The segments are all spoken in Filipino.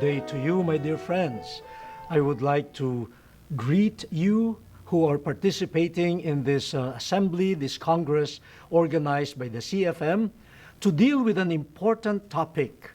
day to you, my dear friends. I would like to greet you who are participating in this assembly, this Congress organized by the CFM to deal with an important topic,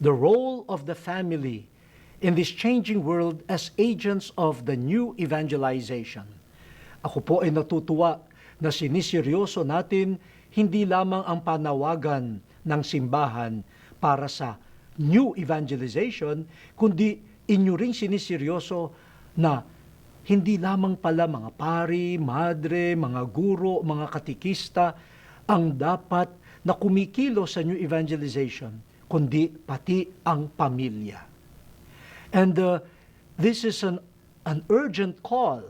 the role of the family in this changing world as agents of the new evangelization. Ako po ay natutuwa na siniseryoso natin hindi lamang ang panawagan ng simbahan para sa new evangelization, kundi inyo ring siniseryoso na hindi lamang pala mga pari, madre, mga guro, mga katikista ang dapat na kumikilo sa new evangelization, kundi pati ang pamilya. And this is an urgent call,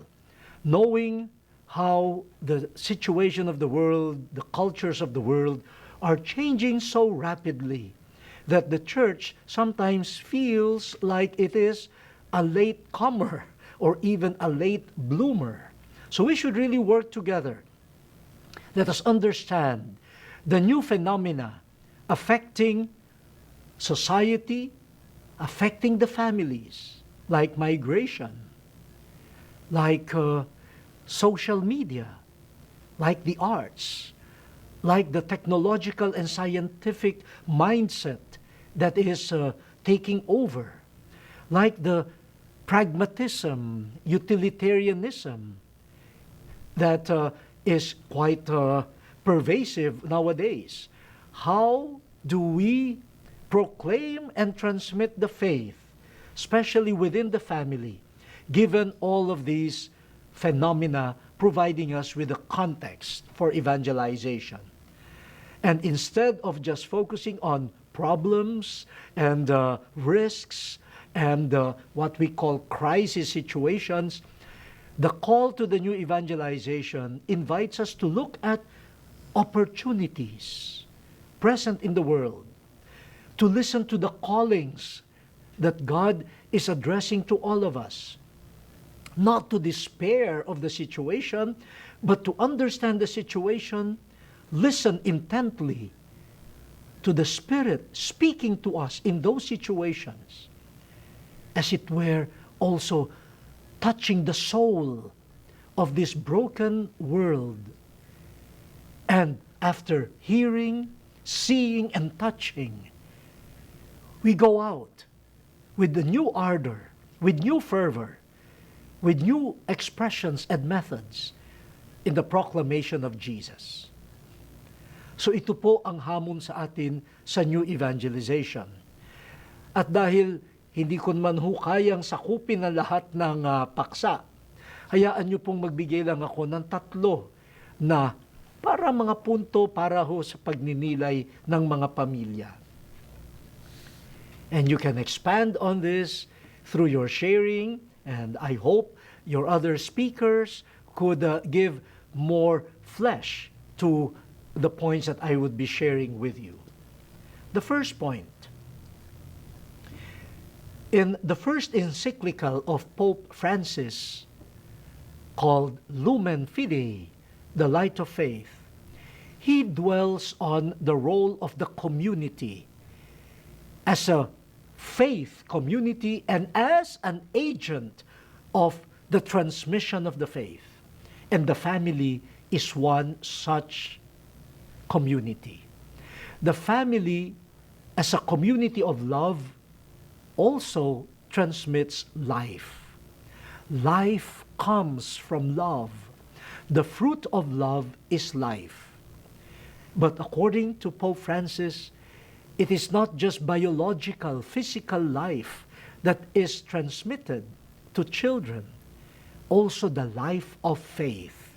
knowing how the situation of the world, the cultures of the world are changing so rapidly that the church sometimes feels like it is a late comer or even a late bloomer. So we should really work together. Let us understand the new phenomena affecting society, affecting the families, like migration, like social media, like the arts, like the technological and scientific mindset that is taking over, like the pragmatism, utilitarianism that is quite pervasive nowadays. How do we proclaim and transmit the faith, especially within the family, given all of these phenomena providing us with a context for evangelization? And instead of just focusing on problems and risks and what we call crisis situations, the call to the new evangelization invites us to look at opportunities present in the world, to listen to the callings that God is addressing to all of us, not to despair of the situation, but to understand the situation, listen intently to the Spirit speaking to us in those situations, as it were also touching the soul of this broken world. And after hearing, seeing, and touching, we go out with the new ardor, with new fervor, with new expressions and methods in the proclamation of Jesus. So ito po ang hamon sa atin sa new evangelization. At dahil hindi ko man ho kayang sakupin ang lahat ng paksa, hayaan niyo pong magbigay lang ako ng 3 na para mga punto para ho sa pagninilay ng mga pamilya. And you can expand on this through your sharing, and I hope your other speakers could give more flesh to the points that I would be sharing with you. The first point, in the first encyclical of Pope Francis, called Lumen Fidei, the Light of Faith, he dwells on the role of the community as a faith community and as an agent of the transmission of the faith. And the family is one such community. The family, as a community of love, also transmits life. Life comes from love. The fruit of love is life. But according to Pope Francis, it is not just biological, physical life that is transmitted to children. Also the life of faith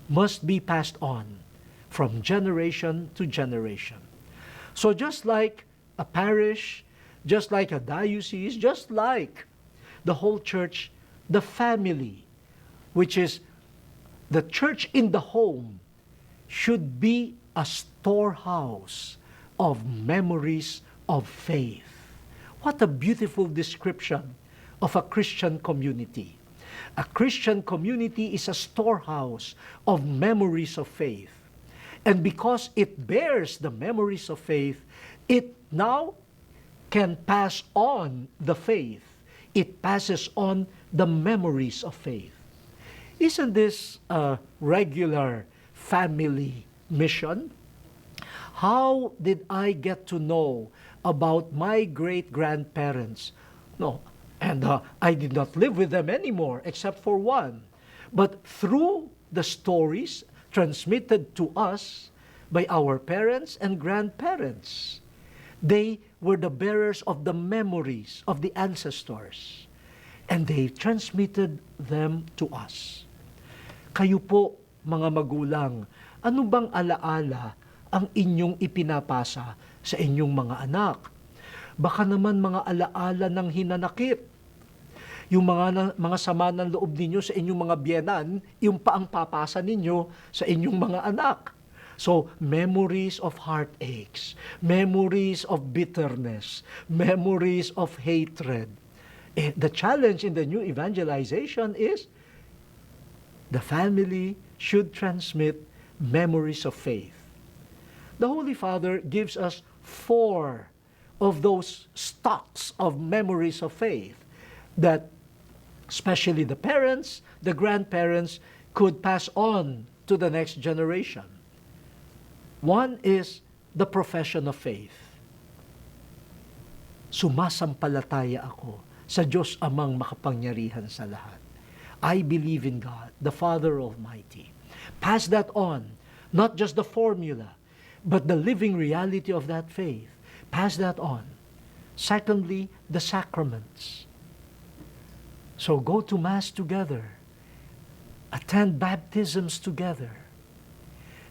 must be passed on from generation to generation. So just like a parish, just like a diocese, just like the whole church, the family, which is the church in the home, should be a storehouse of memories of faith. What a beautiful description of a Christian community. A Christian community is a storehouse of memories of faith. And because it bears the memories of faith, it now can pass on the faith. It passes on the memories of faith. Isn't this a regular family mission? How did I get to know about my great-grandparents? No, and I did not live with them anymore except for one. But through the stories transmitted to us by our parents and grandparents, they were the bearers of the memories of the ancestors, and they transmitted them to us. Kayo po, mga magulang, ano bang alaala ang inyong ipinapasa sa inyong mga anak? Baka naman mga alaala ng hinanakit. Yung mga sama ng loob ninyo sa inyong mga biyenan, yung pa ang papasa ninyo sa inyong mga anak. So, memories of heartaches, memories of bitterness, memories of hatred. The challenge in the new evangelization is the family should transmit memories of faith. The Holy Father gives us 4 of those stocks of memories of faith that especially the parents, the grandparents could pass on to the next generation. One is the profession of faith. Sumasampalataya ako sa Diyos Amang makapangyarihan sa lahat. I believe in God, the Father Almighty. Pass that on, not just the formula, but the living reality of that faith. Pass that on. Secondly, the sacraments. So go to Mass together. Attend baptisms together.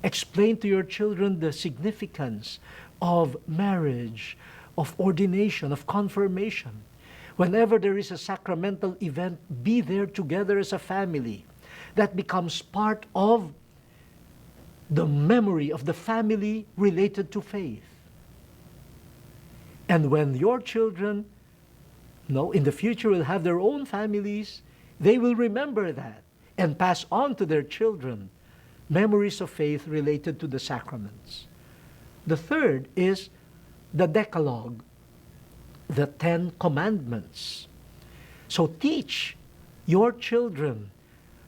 Explain to your children the significance of marriage, of ordination, of confirmation. Whenever there is a sacramental event, be there together as a family. That becomes part of the memory of the family related to faith. And when your children, in the future will have their own families, they will remember that and pass on to their children memories of faith related to the sacraments. The third is the Decalogue, the 10 Commandments. So teach your children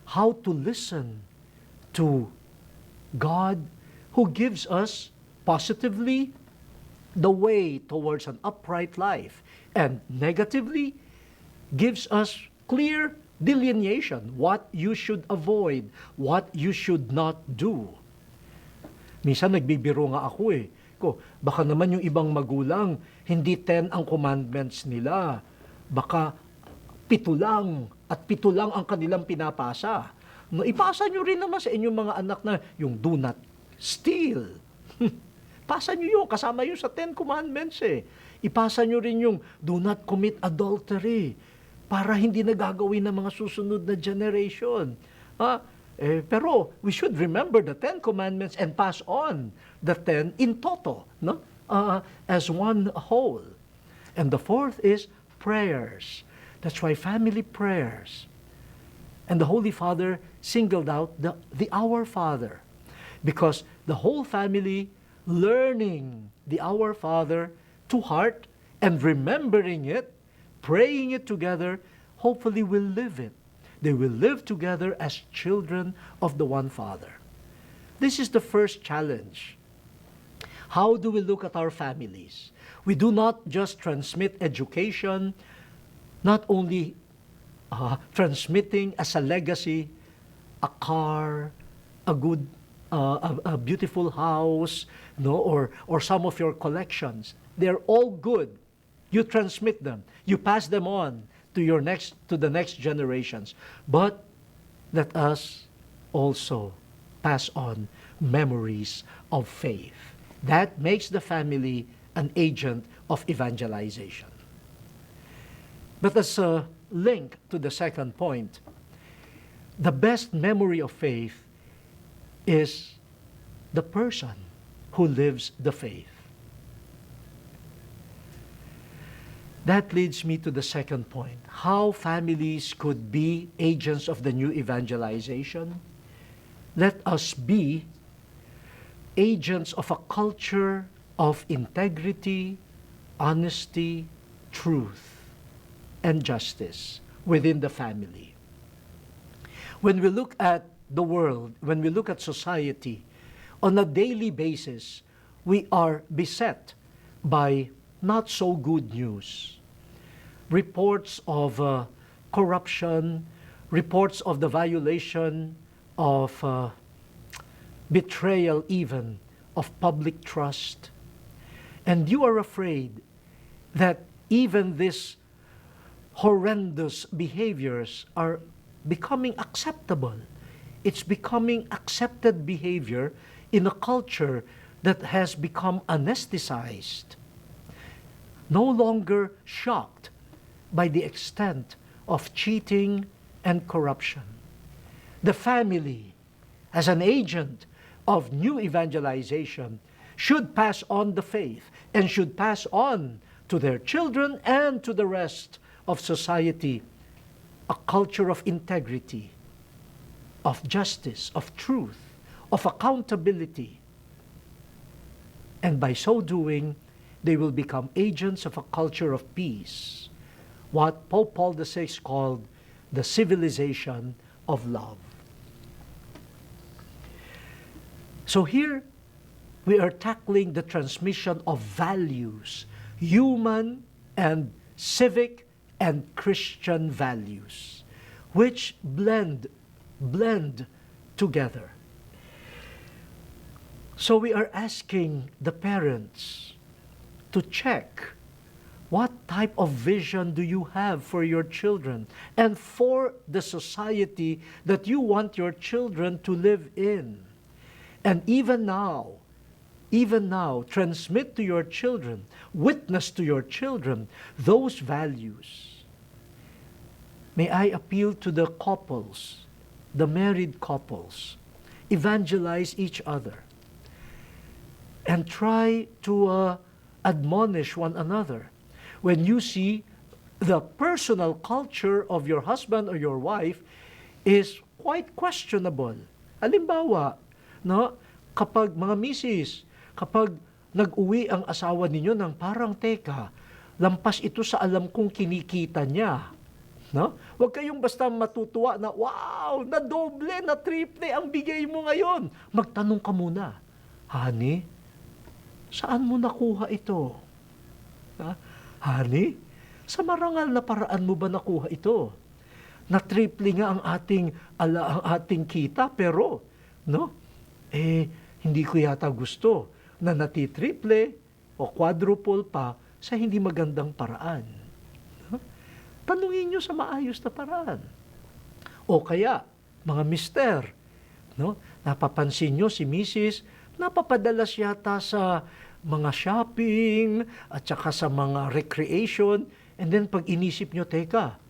how to listen to God who gives us positively the way towards an upright life, and negatively gives us clear delineation, what you should avoid, what you should not do. Minsan nagbibiro nga ako baka naman yung ibang magulang, hindi 10 ang commandments nila, baka 7 lang, at 7 lang ang kanilang pinapasa. No, ipasa nyo rin naman sa inyong mga anak na yung do not steal. Pasa nyo yun, kasama yun sa 10 commandments Ipasa nyo rin yung do not commit adultery para hindi na gagawin ng mga susunod na generation. Pero we should remember the 10 commandments and pass on the 10 in toto, as one whole. And the fourth is prayers. That's why family prayers. And the Holy Father singled out the Our Father, because the whole family learning the Our Father to heart and remembering it, praying it together, hopefully will live it. They will live together as children of the one Father. This is the first challenge. How do we look at our families? We do not just transmit education, not only transmitting as a legacy a car, a good, a beautiful house, or some of your collections. They're all good. You transmit them. You pass them on to the next generations. But let us also pass on memories of faith. That makes the family an agent of evangelization. But as a link to the second point, the best memory of faith is the person who lives the faith. That leads me to the second point, how families could be agents of the new evangelization. Let us be agents of a culture of integrity, honesty, truth, and justice within the family. When we look at the world, when we look at society, on a daily basis, we are beset by not so good news. Reports of corruption, reports of the violation of betrayal even of public trust. And you are afraid that even these horrendous behaviors are becoming acceptable. It's becoming accepted behavior in a culture that has become anesthetized, no longer shocked by the extent of cheating and corruption. The family, as an agent of new evangelization, should pass on the faith and should pass on to their children and to the rest of society a culture of integrity, of justice, of truth, of accountability. And by so doing, they will become agents of a culture of peace, what Pope Paul VI called the civilization of love. So here, we are tackling the transmission of values, human and civic and Christian values, which blend together. So we are asking the parents to check what type of vision do you have for your children and for the society that you want your children to live in. And even now, transmit to your children, witness to your children those values. May I appeal to the couples, the married couples, evangelize each other and try to admonish one another. When you see the personal culture of your husband or your wife is quite questionable. Halimbawa, no, kapag mga misis, kapag nag-uwi ang asawa ninyo ng parang teka, lampas ito sa alam kong kinikita niya. No? Huwag kayong basta matutuwa na, wow, na doble, na triple ang bigay mo ngayon. Magtanong ka muna, honey, saan mo nakuha ito? Ha? Honey, sa marangal na paraan mo ba nakuha ito? Na triple nga ang ating kita, pero, no? Hindi ko yata gusto na natitriple o quadruple pa sa hindi magandang paraan. No? Tanungin nyo sa maayos na paraan. O kaya, mga mister, no? Napapansin nyo si Mrs., napapadalas yata sa mga shopping at saka sa mga recreation, and then pag inisip nyo, teka,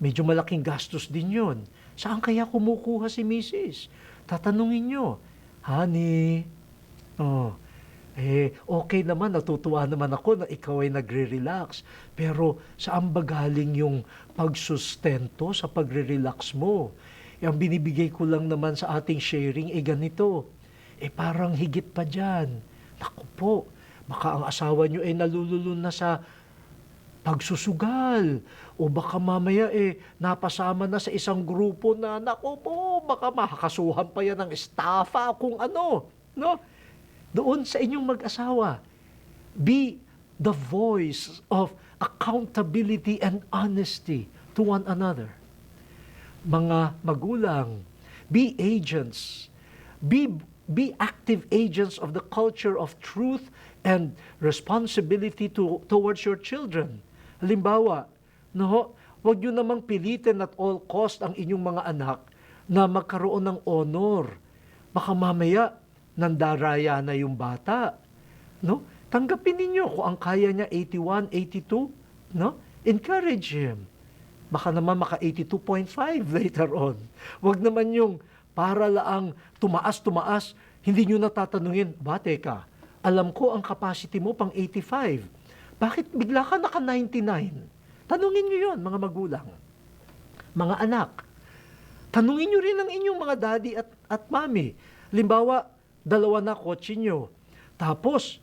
medyo malaking gastos din yun. Saan kaya kumukuha si Mrs.? Tatanungin nyo, honey, okay naman, natutuwa naman ako na ikaw ay nagre-relax. Pero saan ba galing yung pagsustento sa pagre-relax mo? Ang binibigay ko lang naman sa ating sharing, ganito. Parang higit pa dyan. Naku po, baka ang asawa nyo ay nalululun na sa pagsusugal. O baka mamaya napasama na sa isang grupo na, naku po, baka makakasuhan pa yan ng estafa kung ano. No? Doon sa inyong mag-asawa, be the voice of accountability and honesty to one another. Mga magulang, be agents, be active agents of the culture of truth and responsibility towards your children. Halimbawa, no, huwag nyo namang pilitin at all cost ang inyong mga anak na magkaroon ng honor. Baka mamaya, nandaraya na yung bata. No? Tanggapin ninyo kung ang kaya niya 81, 82, no? Encourage him. Baka naman maka 82.5 later on. Huwag naman yung para laang tumaas, hindi nyo natatanungin, teka, alam ko ang capacity mo pang 85. Bakit bigla ka naka 99? Tanungin nyo yun, mga magulang. Mga anak. Tanungin nyo rin ang inyong mga daddy at mommy. Halimbawa, 2 na kotse nyo. Tapos,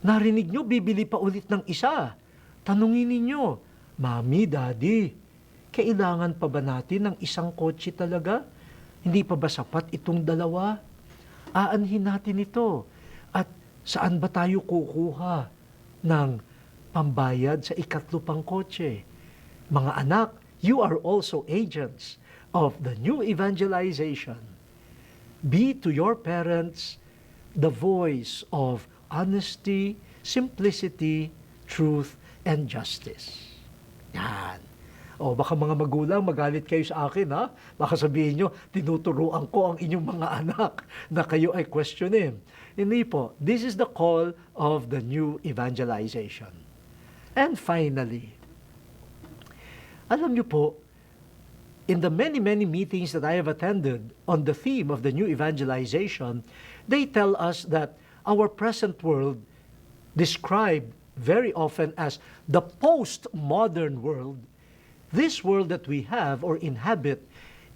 Narinig nyo, bibili pa ulit ng isa. Tanungin ninyo, Mami, Daddy, kailangan pa ba natin ng isang kotse talaga? Hindi pa ba sapat itong dalawa? Aanhin natin ito. At saan ba tayo kukuha ng pambayad sa ikatlo pang kotse? Mga anak, you are also agents of the new evangelization. Be to your parents the voice of honesty, simplicity, truth, and justice. Yan. O baka mga magulang magalit kayo sa akin, ha? Baka sabihin nyo, tinuturuan ko ang inyong mga anak na kayo ay questionin. Hindi po. This is the call of the new evangelization. And finally, alam nyo po, in the many meetings that I have attended on the theme of the new evangelization, they tell us that our present world, described very often as the postmodern world, this world that we have or inhabit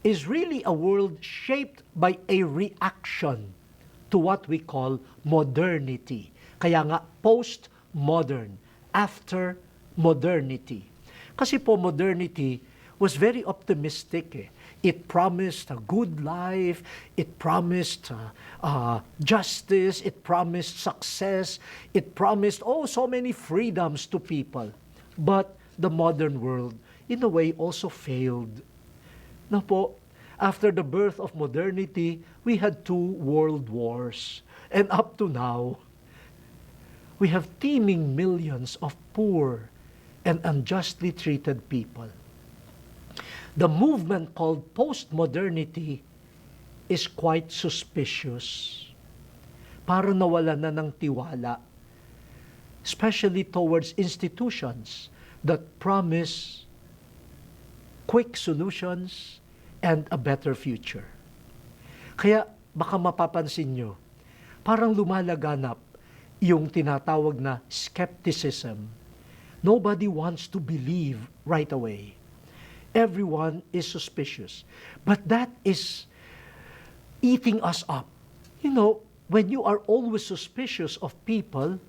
is really a world shaped by a reaction to what we call modernity. Kaya nga, postmodern, after modernity. Kasi po, modernity was very optimistic. It promised a good life, it promised justice, it promised success, it promised, so many freedoms to people. But the modern world, in a way, also failed. Na po, after the birth of modernity, we had 2 world wars. And up to now, we have teeming millions of poor and unjustly treated people. The movement called postmodernity is quite suspicious. Parang nawala na ng tiwala, especially towards institutions that promise quick solutions and a better future. Kaya baka mapapansin nyo, parang lumalaganap yung tinatawag na skepticism. Nobody wants to believe right away. Everyone is suspicious. But that is eating us up. You know, when you are always suspicious of people,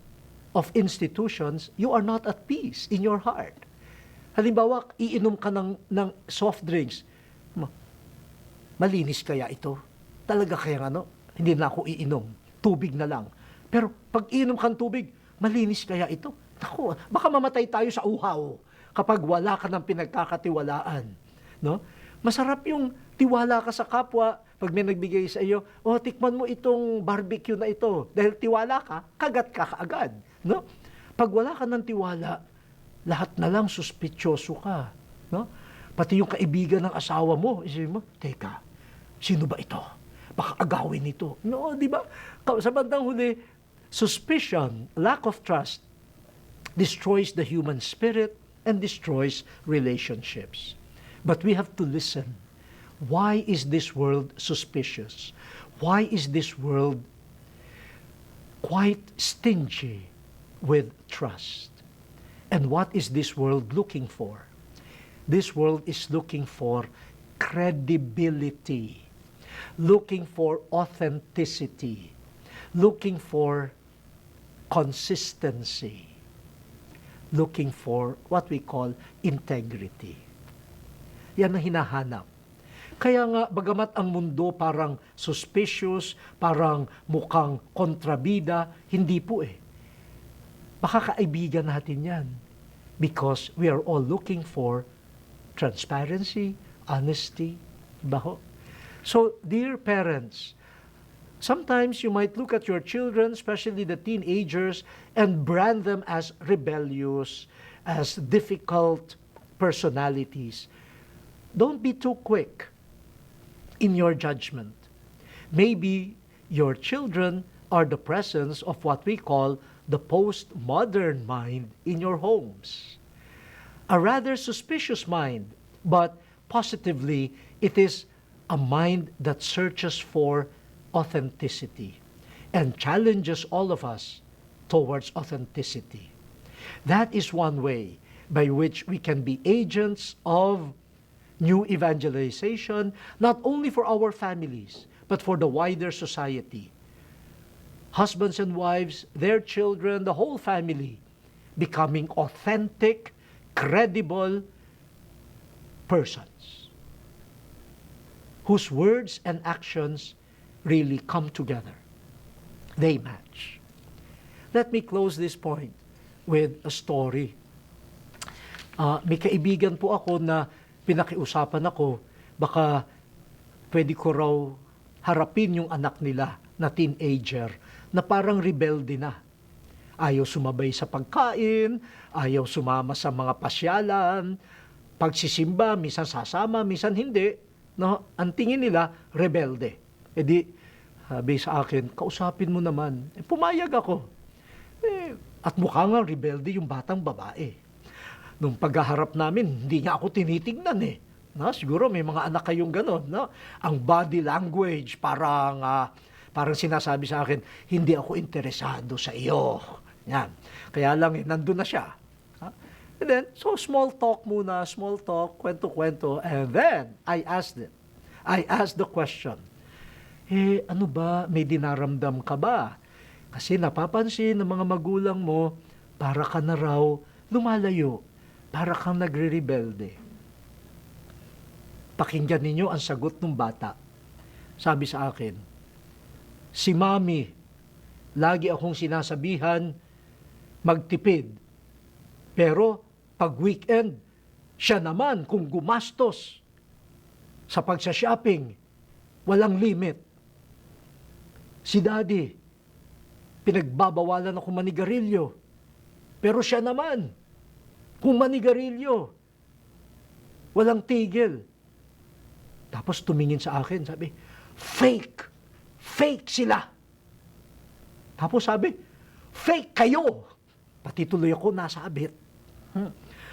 of institutions, you are not at peace in your heart. Halimbawa, iinom ka ng soft drinks. Malinis kaya ito? Talaga kaya hindi na ako iinom. Tubig na lang. Pero pag iinom kang tubig, malinis kaya ito? Naku, baka mamatay tayo sa uhaw kapag wala ka ng pinagkakatiwalaan. No? Masarap yung tiwala ka sa kapwa pag may nagbigay sa iyo, tikman mo itong barbecue na ito. Dahil tiwala ka, kagat ka kaagad. No? Pag wala ka ng tiwala, lahat na lang suspityoso ka. No? Pati yung kaibigan ng asawa mo, isipin mo, teka, sino ba ito? Baka agawin ito. No, di ba? Sa bandang huli, suspicion, lack of trust, destroys the human spirit and destroys relationships. But we have to listen. Why is this world suspicious? Why is this world quite stingy with trust? And what is this world looking for? This world is looking for credibility, looking for authenticity, looking for consistency, looking for what we call integrity. Yan ang hinahanap. Kaya nga, bagamat ang mundo parang suspicious, parang mukhang kontrabida, hindi po Makakaibigan natin yan. Because we are all looking for transparency, honesty, baho. So, dear parents, sometimes you might look at your children, especially the teenagers, and brand them as rebellious, as difficult personalities. Don't be too quick in your judgment. Maybe your children are the presence of what we call the postmodern mind in your homes. A rather suspicious mind, but positively, it is a mind that searches for authenticity and challenges all of us towards authenticity. That is one way by which we can be agents of new evangelization, not only for our families, but for the wider society. husbands and wives, their children, the whole family, becoming authentic, credible persons whose words and actions really come together. They match. Let me close this point with a story. May kaibigan po ako na pinakiusapan ako, baka pwede ko raw harapin yung anak nila na teenager na parang rebelde na. Ayaw sumabay sa pagkain, ayaw sumama sa mga pasyalan, pagsisimba, minsan sasama, minsan hindi. No? Ang tingin nila, rebelde. E di, sabi sa akin, kausapin mo naman. Pumayag ako. At mukha nga rebelde yung batang babae. Nung paghaharap namin, hindi niya ako tinitignan eh. No? Siguro may mga anak kayong ganon. No? Ang body language, parang sinasabi sa akin, hindi ako interesado sa iyo. Yan. Kaya lang, nandun na siya. And then, so small talk muna, small talk, kwento-kwento. And then, I asked the question, ano ba, may dinaramdam ka ba? Kasi napapansin ng mga magulang mo, para ka na raw lumalayo, para kang nagre-rebelde. Pakinggan ninyo ang sagot ng bata. Sabi sa akin, si Mami, lagi akong sinasabihan, magtipid. Pero pag weekend, siya naman kung gumastos sa pagsha-shopping, walang limit. Si Daddy, pinagbabawalan ako manigarilyo. Pero siya naman, kung manigarilyo, walang tigil. Tapos tumingin sa akin, sabi, fake! Fake sila! Tapos sabi, fake kayo! Pati tuloy ako nasabit.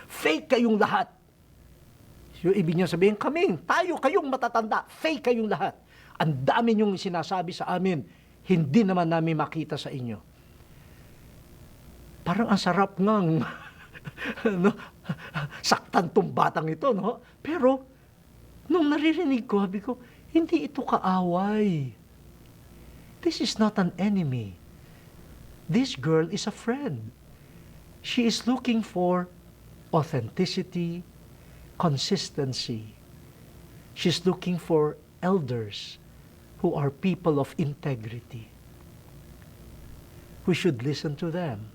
Fake kayong lahat. So, ibig niya sabihin, kayong matatanda, fake kayong lahat. Ang dami niyong sinasabi sa amin, hindi naman namin makita sa inyo. Parang ang sarap ngang no? Saktan tong batang ito, no? Pero, nung naririnig ko, sabi ko, hindi ito kaaway. This is not an enemy. This girl is a friend. She is looking for authenticity, consistency. She's looking for elders who are people of integrity. We should listen to them.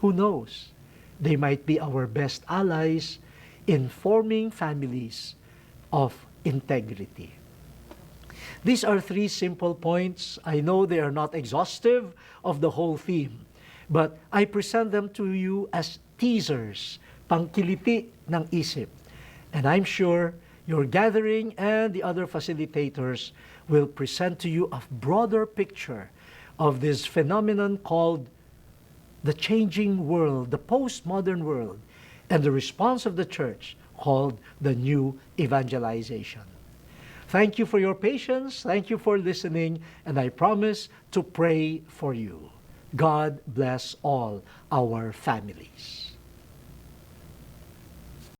Who knows? They might be our best allies in forming families of integrity. These are 3 simple points. I know they are not exhaustive of the whole theme, but I present them to you as teasers, pangkiliti ng isip. And I'm sure your gathering and the other facilitators will present to you a broader picture of this phenomenon called the changing world, the postmodern world, and the response of the church called the new evangelization. Thank you for your patience. Thank you for listening. And I promise to pray for you. God bless all our families.